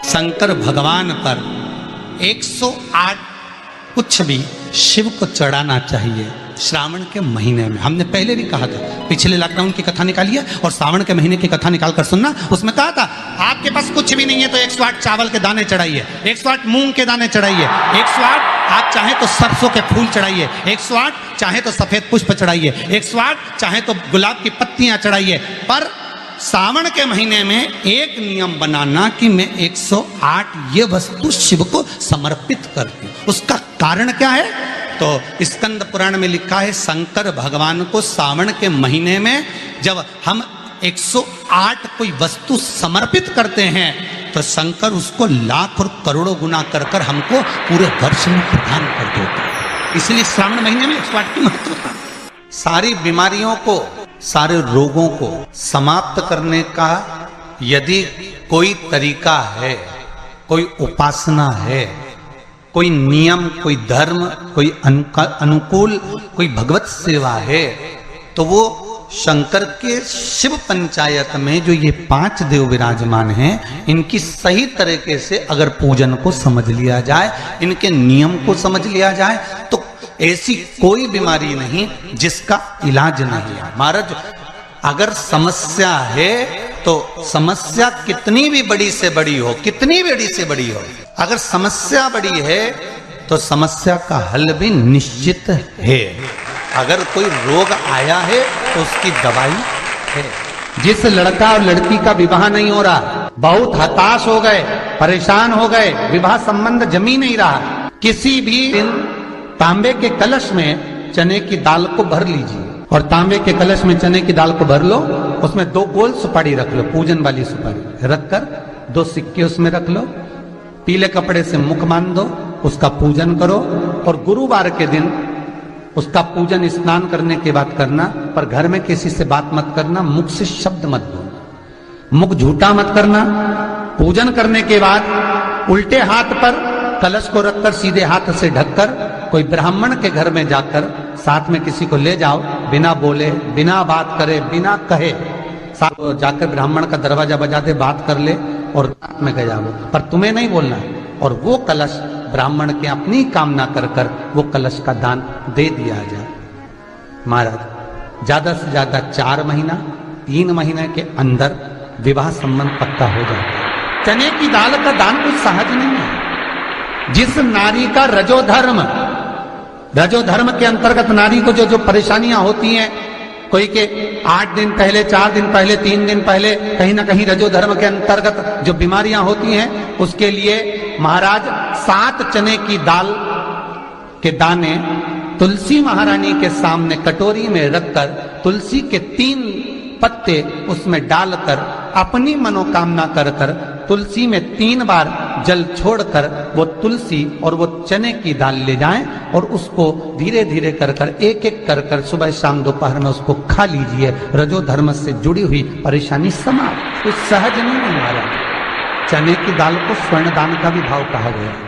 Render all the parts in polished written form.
शंकर भगवान पर 108 कुछ भी शिव को चढ़ाना चाहिए श्रावण के महीने में। हमने पहले भी कहा था, पिछले लॉकडाउन की कथा निकाली है और श्रावण के महीने की कथा निकाल कर सुनना। उसमें कहा था आपके पास कुछ भी नहीं है तो 108 चावल के दाने चढ़ाइए, 108 मूंग के दाने चढ़ाइए, 108 आप चाहे तो सरसों के फूल चढ़ाइए, 108 चाहे तो सफेद पुष्प चढ़ाइए, 108 चाहे तो गुलाब की पत्तियां चढ़ाइए। पर सावन के महीने में एक नियम बनाना कि मैं 108 ये वस्तु शिव को समर्पित करती हूं। उसका कारण क्या है? तो स्कंद पुराण में लिखा है शंकर भगवान को सावन के महीने में जब हम 108 कोई वस्तु समर्पित करते हैं तो शंकर उसको लाख और करोड़ों गुना कर कर हमको पूरे वर्ष में प्रदान कर देता है। इसलिए श्रावण महीने में 108 की महत्वता। सारी बीमारियों को, सारे रोगों को समाप्त करने का यदि कोई तरीका है, कोई उपासना है, कोई नियम, कोई धर्म, कोई अनुकूल, कोई भगवत सेवा है, तो वो शंकर के शिव पंचायत में जो ये 5 देव विराजमान हैं, इनकी सही तरीके से अगर पूजन को समझ लिया जाए, इनके नियम को समझ लिया जाए, तो ऐसी कोई बीमारी नहीं जिसका इलाज नहीं है। महाराज अगर समस्या है तो समस्या कितनी भी बड़ी से बड़ी हो, कितनी बड़ी से बड़ी हो, अगर समस्या बड़ी है तो समस्या का हल भी निश्चित है। अगर कोई रोग आया है तो उसकी दवाई है। जिस लड़का और लड़की का विवाह नहीं हो रहा, बहुत हताश हो गए, परेशान हो गए, विवाह संबंध जमी नहीं रहा, किसी भी दिन तांबे के कलश में चने की दाल को भर लीजिए और तांबे के कलश में चने की दाल को भर लो, उसमें 2 गोल सुपारी रख लो, पूजन वाली सुपारी रखकर 2 सिक्के उसमें रख लो, पीले कपड़े से मुख बांध दो, उसका पूजन करो और गुरुवार के दिन उसका पूजन स्नान करने के बाद करना। पर घर में किसी से बात मत करना, मुख से शब्द मत बोलना, मुख झूठा मत करना। पूजन करने के बाद उल्टे हाथ पर कलश को रखकर सीधे हाथ से ढककर कोई ब्राह्मण के घर में जाकर साथ में किसी को ले जाओ, बिना बोले, बिना बात करे, बिना कहे, जाकर ब्राह्मण का दरवाजा बजा दे, बात कर ले और रात में गया वो, पर तुम्हें नहीं बोलना है। और वो कलश ब्राह्मण के अपनी कामना कर कर वो कलश का दान दे दिया जाए। महाराज ज्यादा से ज्यादा 4 महीना 3 महीने के अंदर विवाह संबंध पक्का हो जाता है। चने की दाल का दान कुछ सहज नहीं है। जिस नारी का रजोधर्म के अंतर्गत नारी को जो परेशानियां होती हैं, कोई के 8 दिन पहले, 4 दिन पहले, 3 दिन पहले कहीं ना कहीं रजोधर्म के अंतर्गत जो बीमारियां होती हैं, उसके लिए महाराज 7 चने की दाल के दाने तुलसी महारानी के सामने कटोरी में रखकर तुलसी के 3 पत्ते उसमें डालकर अपनी मनोकामना कर कर तुलसी में 3 बार जल छोड़कर वो तुलसी और वो चने की दाल ले जाएं और उसको धीरे धीरे कर कर एक एक कर कर सुबह शाम दोपहर में उसको खा लीजिए। रजो धर्म से जुड़ी हुई परेशानी समाप्त। कुछ सहज नहीं है महाराज। चने की दाल को स्वर्ण दान का भी भाव कहा गया है।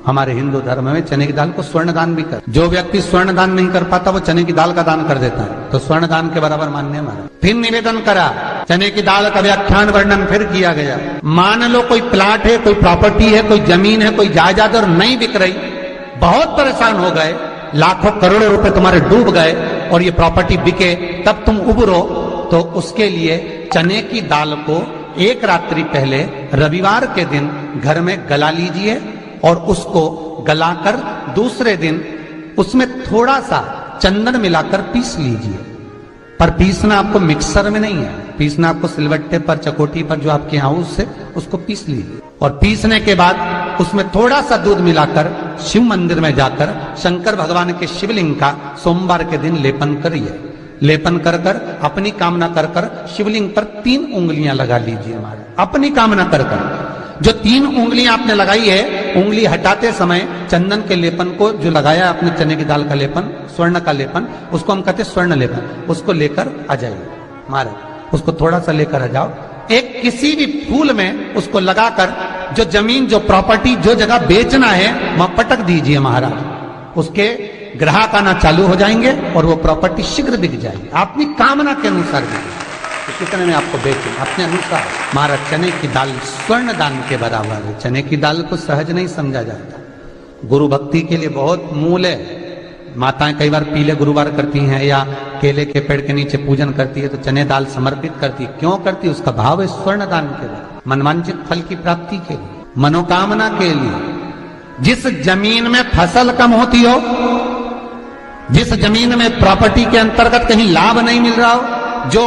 हमारे हिंदू धर्म में चने की दाल को स्वर्ण दान भी कर, जो व्यक्ति स्वर्ण दान नहीं कर पाता वो चने की दाल का दान कर देता है, तो स्वर्ण दान के बराबर मान्य हमारा। फिर निवेदन करा, चने की दाल का व्याख्यान वर्णन फिर किया गया। मान लो कोई प्लाट है, कोई प्रॉपर्टी है, कोई जमीन है, कोई जायदाद और नहीं बिक रही, बहुत परेशान हो गए, लाखों करोड़ों रुपए तुम्हारे डूब गए और ये प्रॉपर्टी बिके, तब तुम उबरो, तो उसके लिए चने की दाल को एक रात्रि पहले रविवार के दिन घर में गला लीजिए और उसको गलाकर दूसरे दिन उसमें थोड़ा सा चंदन मिलाकर पीस लीजिए। पर पीसना आपको मिक्सर में नहीं है, पीसना आपको सिलबट्टे पर, चकोटी पर जो आपके यहाँ उससे उसको पीस लीजिए। और पीसने के बाद उसमें थोड़ा सा दूध मिलाकर शिव मंदिर में जाकर शंकर भगवान के शिवलिंग का सोमवार के दिन लेपन करिए। लेपन कर कर अपनी कामना कर कर शिवलिंग पर 3 उंगलियां लगा लीजिए। हमारे अपनी कामना कर कर जो 3 उंगलियां आपने लगाई है, उंगली हटाते समय चंदन के लेपन को जो लगाया आपने, चने की दाल का लेपन, स्वर्ण का लेपन, उसको हम कहते हैं स्वर्ण लेपन, उसको लेकर आ जाइए महाराज। उसको थोड़ा सा लेकर आ जाओ, एक किसी भी फूल में उसको लगाकर जो जमीन, जो प्रॉपर्टी, जो जगह बेचना है वहां पटक दीजिए महाराज। उसके ग्राहक आना चालू हो जाएंगे और वो प्रॉपर्टी शीघ्र बिक जाएगी, अपनी कामना के अनुसार बिकेगी। कि कितने में आपको बेचें, अपने अनुसार। महाराज चने की दाल स्वर्ण दान के बराबर है। चने की दाल को सहज नहीं समझा जाता, गुरु भक्ति के लिए बहुत मूल है। माताएं कई बार पीले गुरुवार करती हैं या केले के पेड़ के नीचे पूजन करती है तो चने दाल समर्पित करती है। क्यों करती है? उसका भाव है स्वर्ण दान के लिए, मनवांचित फल की प्राप्ति के लिए, मनोकामना के लिए। जिस जमीन में फसल कम होती हो, जिस जमीन में प्रॉपर्टी के अंतर्गत कहीं लाभ नहीं मिल रहा हो, जो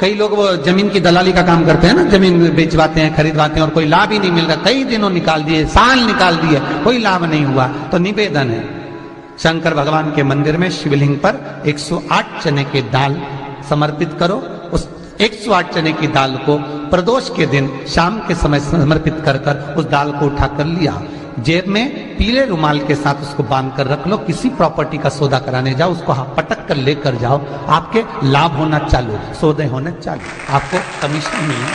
कई लोग वो जमीन की दलाली का काम करते हैं ना, जमीन बेचवाते हैं, खरीदवाते हैं और कोई लाभ ही नहीं मिल रहा, कई दिनों निकाल दिए, साल निकाल दिए, कोई लाभ नहीं हुआ, तो निवेदन है शंकर भगवान के मंदिर में शिवलिंग पर 108 चने की दाल समर्पित करो। उस 108 चने की दाल को प्रदोष के दिन शाम के समय समर्पित कर कर उस दाल को उठाकर लिया, जेब में पीले रुमाल के साथ उसको बांध कर रख लो। किसी प्रॉपर्टी का सौदा कराने जाओ, उसको पटक कर लेकर जाओ, आपके लाभ होना चालू, सौदे होने चालू, आपको कमीशन मिलना